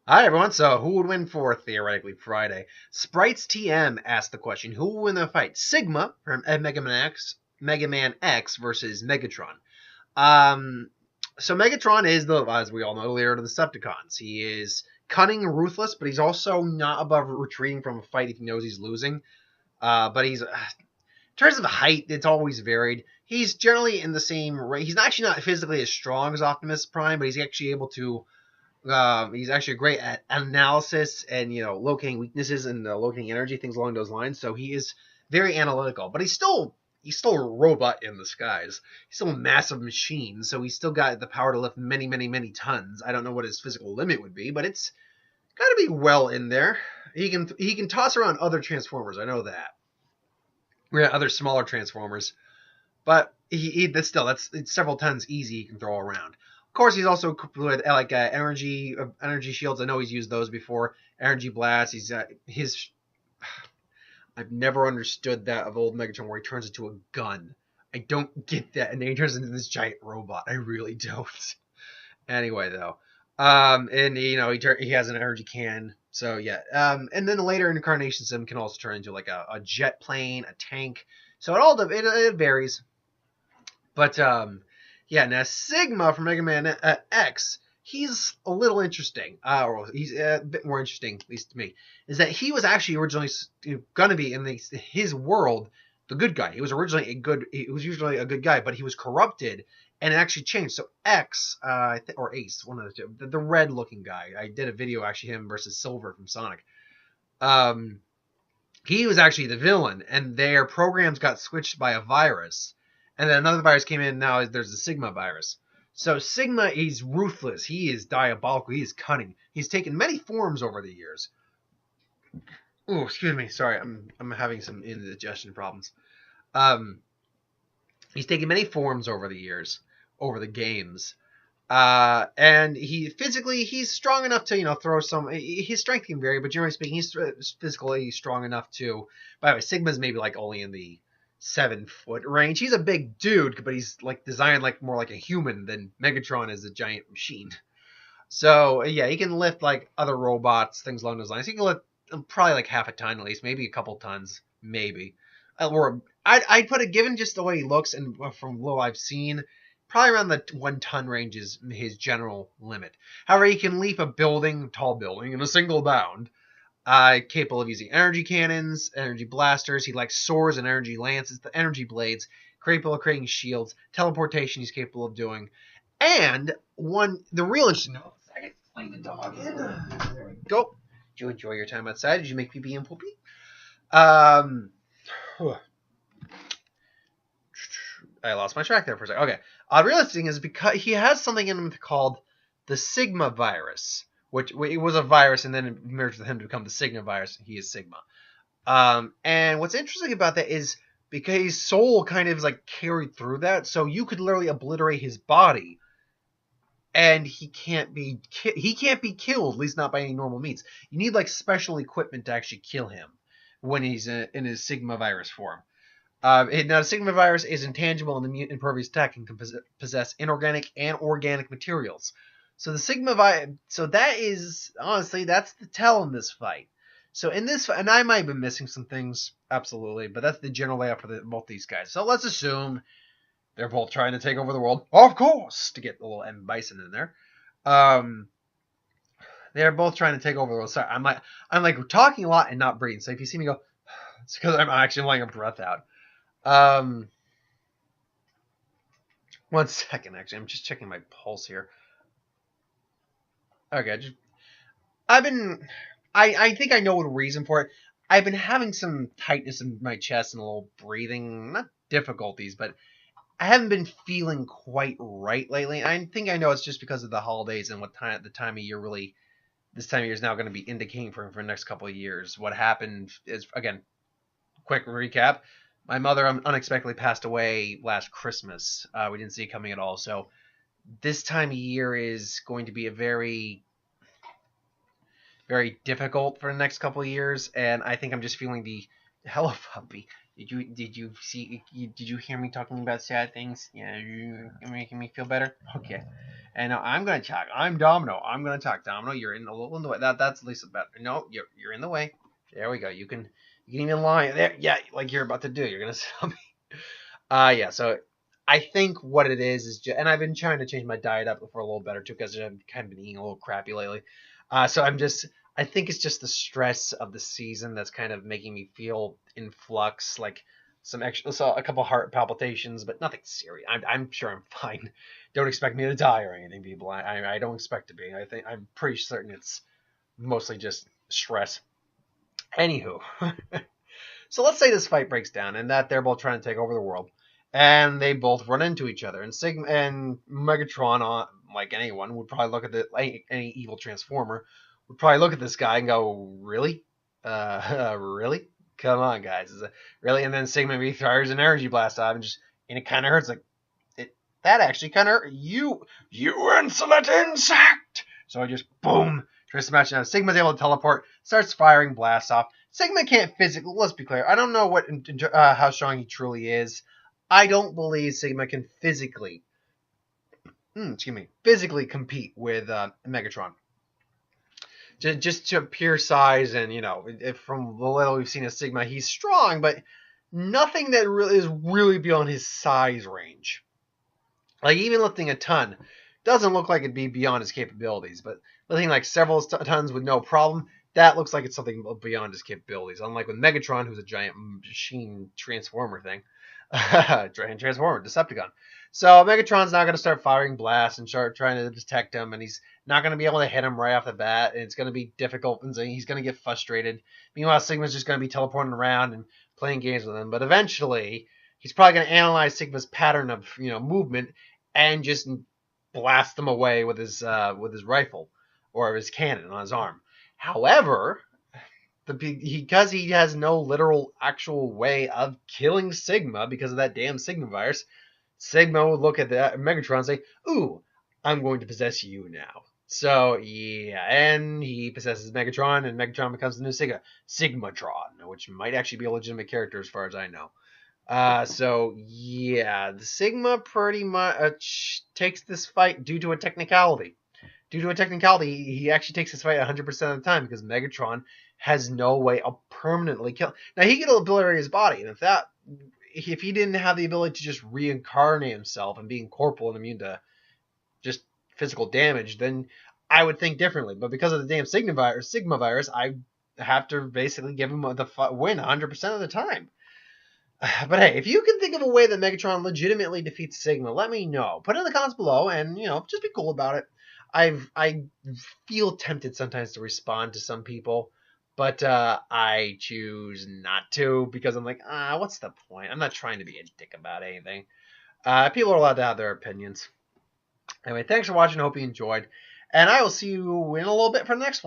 Hi everyone. So, who would win for theoretically Friday? Sprites TM asked the question: Who will win the fight? Sigma from Mega Man X versus Megatron. Um, so Megatron is as we all know, the leader of the Decepticons. He is cunning, and ruthless, but he's also not above retreating from a fight if he knows he's losing. But in terms of height, it's always varied. He's generally in the same range. He's actually not physically as strong as Optimus Prime, but he's actually able to he's actually great at analysis and locating weaknesses and locating energy, things along those lines. So he is very analytical, but he's still a robot in the skies. He's still a massive machine, so he's still got the power to lift many, many, many tons. I don't know what his physical limit would be, but it's got to be well in there. He can toss around other Transformers. I know that. We're at other smaller Transformers, but that's it's several tons easy he can throw around. Of course, he's also with energy shields. I know he's used those before. Energy blasts. He's his. I've never understood that of old Megatron where he turns into a gun. I don't get that, and then he turns into this giant robot. I really don't. Anyway, though, and he has an energy can. So yeah, and then later incarnations of him can also turn into like a jet plane, a tank. So it varies. But yeah, now Sigma from Mega Man X, he's a little interesting. Or he's a bit more interesting, at least to me, is that he was actually originally going to be in his world the good guy. He was originally He was usually a good guy, but he was corrupted and it actually changed. So X, or Ace, one of the two, the red-looking guy. I did a video actually him versus Silver from Sonic. He was actually the villain, and their programs got switched by a virus. And then another virus came in. Now there's the Sigma virus. So Sigma is ruthless. He is diabolical. He is cunning. He's taken many forms over the years. Oh, excuse me. Sorry, I'm having some indigestion problems. Um, he's taken many forms over the years, over the games. And he's strong enough to throw some. His strength can vary, but generally speaking, he's physically strong enough to. By the way, Sigma's maybe like only in the 7-foot range. He's a big dude, but he's like designed like more like a human than Megatron is a giant machine. So yeah, he can lift like other robots, things along those lines. He can lift probably like half a ton at least, maybe a couple tons, maybe. Or I'd put it, given just the way he looks and from what I've seen, probably around the 1 ton range is his general limit. However, he can leap a tall building, in a single bound. Capable of using energy cannons, energy blasters. He likes swords and energy lances, the energy blades. Capable of creating shields, teleportation. He's capable of doing, and the real interesting. No, second, letting the dog in. There we go. Did you enjoy your time outside? Did you make pee pee and poopy? I lost my track there for a second. Okay. The real thing is because he has something in him called the Sigma virus, which it was a virus and then it merged with him to become the Sigma virus. He is Sigma. And what's interesting about that is because his soul kind of is like carried through that, so you could literally obliterate his body, and he can't be killed, at least not by any normal means. You need like special equipment to actually kill him when he's in his Sigma virus form. Now, the Sigma virus is intangible and impervious attack and can possess inorganic and organic materials. So the Sigma virus, so that is honestly that's the tell in this fight. So in this, and I might have been missing some things, absolutely, but that's the general layout for both these guys. So let's assume they're both trying to take over the world, of course, to get the little M Bison in there. They're both trying to take over the world. Sorry, I'm like talking a lot and not breathing. So if you see me go, it's because I'm actually letting a breath out. 1 second, actually. I'm just checking my pulse here. Okay, I think I know the reason for it. I've been having some tightness in my chest and a little breathing, not difficulties, but I haven't been feeling quite right lately. I think I know it's just because of the holidays and the time of year really, this time of year is now going to be indicating for the next couple of years. What happened is, again, quick recap. My mother unexpectedly passed away last Christmas. We didn't see it coming at all. So this time of year is going to be a very, very difficult for the next couple of years. And I think I'm just feeling Hello, puppy. Did you hear me talking about sad things? Yeah, you're making me feel better. Okay. And now I'm gonna talk. I'm Domino. I'm gonna talk. Domino, you're in a little in the way. That's at least better. No, you're in the way. There we go. You can even lie there. Yeah, like you're about to do. You're gonna tell me. Yeah. So I think what it is just, and I've been trying to change my diet up for a little better too because I've kind of been eating a little crappy lately. So I think it's just the stress of the season that's kind of making me feel in flux, like some extra, so a couple heart palpitations, but nothing serious. I'm sure I'm fine. Don't expect me to die or anything, people. I don't expect to be. I'm pretty certain it's mostly just stress. Anywho, so let's say this fight breaks down and that they're both trying to take over the world, and they both run into each other. And Sigma and Megatron, like anyone, would probably look at any evil Transformer would probably look at this guy and go, "Really, really? Come on, guys, is it really?" And then Sigma maybe fires an energy blast out and it kind of hurts. Like that actually kind of hurt you insolent insect. So I just boom, tries to smash it down. Sigma's able to teleport, starts firing blasts off. Sigma can't physically. Let's be clear. I don't know how strong he truly is. I don't believe Sigma can physically compete with Megatron. Just to pure size, and if from the little we've seen of Sigma, he's strong, but nothing that really is really beyond his size range. Like even lifting a ton doesn't look like it'd be beyond his capabilities, but lifting like several tons with no problem, that looks like it's something beyond his capabilities. Unlike with Megatron, who's a giant machine transformer thing, transformer Decepticon. So Megatron's not going to start firing blasts and start trying to detect him, and he's not going to be able to hit him right off the bat, and it's going to be difficult, and he's going to get frustrated. Meanwhile, Sigma's just going to be teleporting around and playing games with him, but eventually he's probably going to analyze Sigma's pattern of movement and just blast them away with his rifle or his cannon on his arm. However, because he has no literal actual way of killing Sigma because of that damn Sigma virus, Sigma would look at the Megatron and say, "Ooh, I'm going to possess you now." So yeah, and he possesses Megatron, and Megatron becomes the new Sigmatron, which might actually be a legitimate character as far as I know. So yeah, the Sigma pretty much takes this fight due to a technicality. Due to a technicality, he actually takes this fight 100% of the time because Megatron has no way of permanently killing. Now he can obliterate his body, and if he didn't have the ability to just reincarnate himself and be incorporeal and immune to just physical damage, then I would think differently. But because of the damn Sigma virus, I have to basically give him the win 100% of the time. But hey, if you can think of a way that Megatron legitimately defeats Sigma, let me know. Put it in the comments below, and just be cool about it. I feel tempted sometimes to respond to some people, but I choose not to because I'm like, what's the point? I'm not trying to be a dick about anything. People are allowed to have their opinions. Anyway, thanks for watching. I hope you enjoyed, and I will see you in a little bit for the next one.